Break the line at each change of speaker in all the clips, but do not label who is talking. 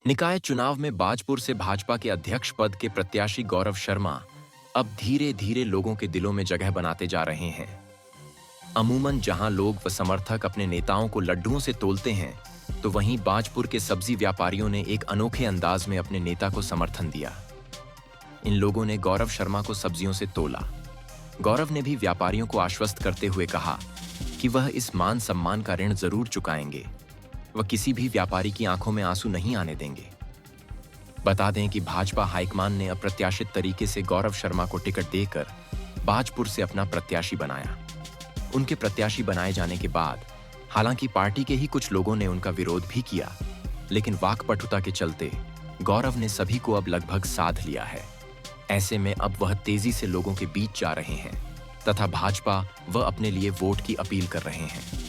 निकाय चुनाव में बाजपुर से भाजपा के अध्यक्ष पद के प्रत्याशी गौरव शर्मा अब धीरे धीरे लोगों के दिलों में जगह बनाते जा रहे हैं। अमूमन जहां लोग व समर्थक अपने नेताओं को लड्डुओं से तोलते हैं, तो वहीं बाजपुर के सब्जी व्यापारियों ने एक अनोखे अंदाज में अपने नेता को समर्थन दिया। इन लोगों ने गौरव शर्मा को सब्जियों से तोला। गौरव ने भी व्यापारियों को आश्वस्त करते हुए कहा कि वह इस मान सम्मान का ऋण जरूर चुकाएंगे। वह किसी भी व्यापारी की आंखों में आंसू नहीं आने देंगे। बता दें कि भाजपा हाईकमान ने अप्रत्याशित तरीके से गौरव शर्मा को टिकट देकर बाजपुर से अपना प्रत्याशी बनाया। उनके प्रत्याशी बनाए जाने के बाद हालांकि पार्टी के ही कुछ लोगों ने उनका विरोध भी किया, लेकिन वाकपटुता के चलते गौरव ने सभी को अब लगभग साध लिया है। ऐसे में अब वह तेजी से लोगों के बीच जा रहे हैं तथा भाजपा वह अपने लिए वोट की अपील कर रहे हैं।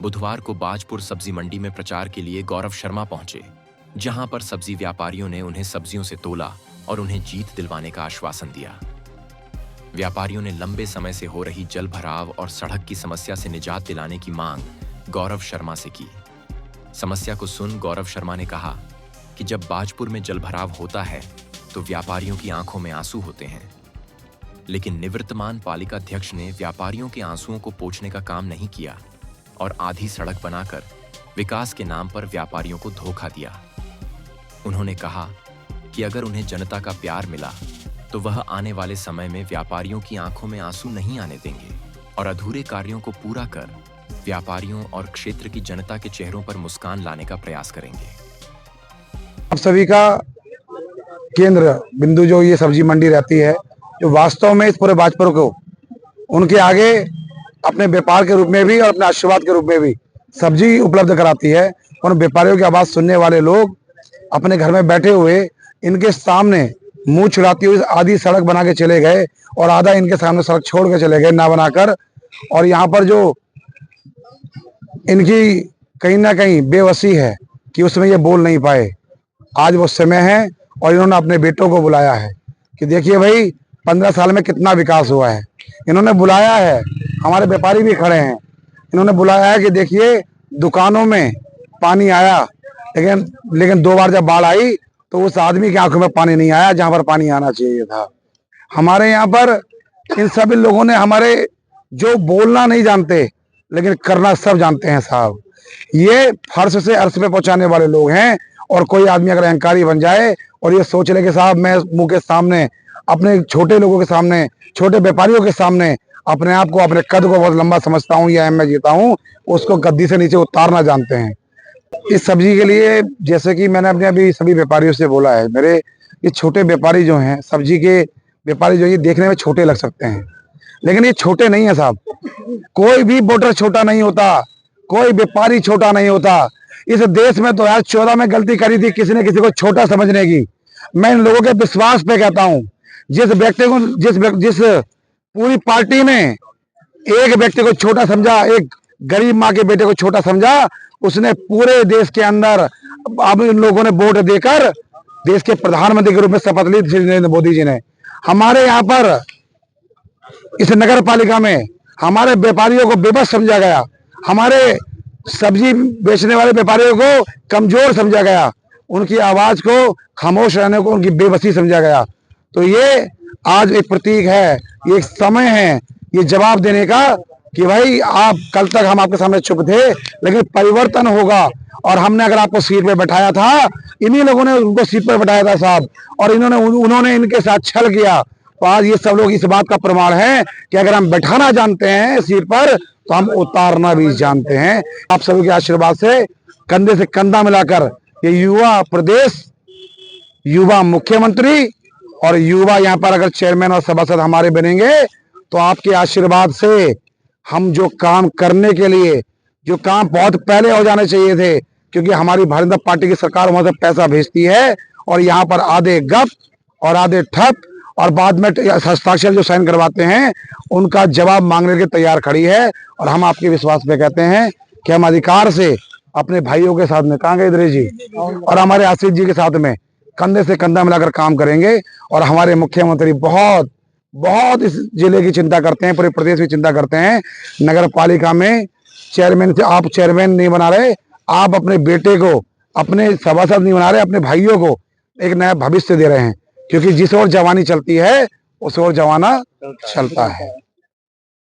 बुधवार को बाजपुर सब्जी मंडी में प्रचार के लिए गौरव शर्मा पहुंचे, जहां पर सब्जी व्यापारियों ने उन्हें सब्जियों से तोला और उन्हें जीत दिलवाने का आश्वासन दिया। व्यापारियों ने लंबे समय से हो रही जल भराव और सड़क की समस्या से निजात दिलाने की मांग गौरव शर्मा से की। समस्या को सुन गौरव शर्मा ने कहा कि जब बाजपुर में जल भराव होता है तो व्यापारियों की आंखों में आंसू होते हैं, लेकिन निवर्तमान पालिका अध्यक्ष ने व्यापारियों के आंसुओं को पोंछने का काम नहीं किया और आधी सड़क बनाकर विकास के नाम पर व्यापारियों को धोखा दिया। उन्होंने कहा कि अगर उन्हें जनता का प्यार मिला तो वह आने वाले समय में व्यापारियों की आंखों में आंसू नहीं आने देंगे और अधूरे कार्यों को पूरा कर व्यापारियों और क्षेत्र की जनता के चेहरों पर मुस्कान लाने का प्रयास करेंगे।
आप सभी का केंद्र बिंदु जो ये सब्जी मंडी रहती है, जो वास्तव में इस पूरे बाजपुर को उनके आगे अपने व्यापार के रूप में भी और अपने आशीर्वाद के रूप में भी सब्जी उपलब्ध कराती है। उन व्यापारियों की आवाज सुनने वाले लोग अपने घर में बैठे हुए इनके सामने मुंह छुड़ाती हुई आधी सड़क बना के चले गए और आधा इनके सामने सड़क छोड़ के चले गए ना बनाकर। और यहाँ पर जो इनकी कहीं ना कहीं बेबसी है कि उसमें ये बोल नहीं पाए, आज वो समय है और इन्होंने अपने बेटों को बुलाया है कि देखिए भाई 15 साल में कितना विकास हुआ है। इन्होंने बुलाया है, हमारे व्यापारी भी खड़े हैं, इन्होंने बुलाया है कि देखिए दुकानों में पानी आया, लेकिन 2 बार जब बाढ़ आई तो उस आदमी की आंखों में पानी नहीं आया जहां पर पानी आना चाहिए था। हमारे यहाँ पर इन सभी लोगों ने हमारे जो बोलना नहीं जानते लेकिन करना सब जानते हैं साहब। ये फर्श से अर्श पे पहुंचाने वाले लोग हैं। और कोई आदमी अगर अहंकारी बन जाए और ये सोच ले कि साहब मैं मुंह के सामने अपने छोटे लोगों के सामने, छोटे व्यापारियों के सामने अपने आप को, अपने कद को बहुत लंबा समझता हूँ या मैं जीता हूँ, उसको गद्दी से नीचे उतारना जानते हैं। इस सब्जी के लिए जैसे कि मैंने अपने अभी सभी व्यापारियों से बोला है, मेरे ये छोटे व्यापारी जो हैं, सब्जी के व्यापारी जो ये देखने में छोटे लग सकते हैं, लेकिन ये छोटे नहीं है साहब। कोई भी वोटर छोटा नहीं होता, कोई व्यापारी छोटा नहीं होता। इस देश में 2014 में गलती करी थी किसी ने किसी को छोटा समझने की। मैं इन लोगों के विश्वास पे कहता हूँ, जिस व्यक्ति को जिस पूरी पार्टी ने एक व्यक्ति को छोटा समझा, एक गरीब माँ के बेटे को छोटा समझा, उसने पूरे देश के अंदर अब इन लोगों ने वोट देकर देश के प्रधानमंत्री के रूप में शपथ ली श्री नरेंद्र मोदी जी ने। हमारे यहाँ पर इस नगर पालिका में हमारे व्यापारियों को बेबस समझा गया, हमारे सब्जी बेचने वाले व्यापारियों को कमजोर समझा गया, उनकी आवाज को खामोश रहने को उनकी बेबसी समझा गया। तो ये आज एक प्रतीक है, ये एक समय है ये जवाब देने का कि भाई आप कल तक हम आपके सामने चुप थे, लेकिन परिवर्तन होगा। और हमने अगर आपको सीट पे बैठाया था, इन्हीं लोगों ने उनको सीट पर बैठाया था साहब, और उन्होंने इनके साथ छल किया। तो आज ये सब लोग इस बात का प्रमाण है कि अगर हम बैठाना जानते हैं सीट पर तो हम उतारना भी जानते हैं। आप सभी के आशीर्वाद से कंधे से कंधा मिलाकर ये युवा प्रदेश, युवा मुख्यमंत्री और युवा यहाँ पर अगर चेयरमैन और सभासद हमारे बनेंगे तो आपके आशीर्वाद से हम जो काम करने के लिए, जो काम बहुत पहले हो जाने चाहिए थे, क्योंकि हमारी भारतीय जनता पार्टी की सरकार वहां से पैसा भेजती है और यहाँ पर आधे गप और आधे ठप और बाद में हस्ताक्षर जो साइन करवाते हैं उनका जवाब मांगने के तैयार खड़ी है। और हम आपके विश्वास पे कहते हैं कि हम अधिकार से अपने भाइयों के साथ में, कहाँ गए इधर जी, और हमारे आशीष जी के साथ में कंधे से कंधा मिलाकर काम करेंगे। और हमारे मुख्यमंत्री बहुत बहुत इस जिले की चिंता करते हैं, पूरे प्रदेश की चिंता करते हैं। नगर पालिका में चेयरमैन से आप चेयरमैन नहीं बना रहे, आप अपने बेटे को अपने सभासद नहीं बना रहे, अपने भाइयों को एक नया भविष्य दे रहे हैं, क्योंकि जिस ओर जवानी चलती है उस ओर जमाना चलता है।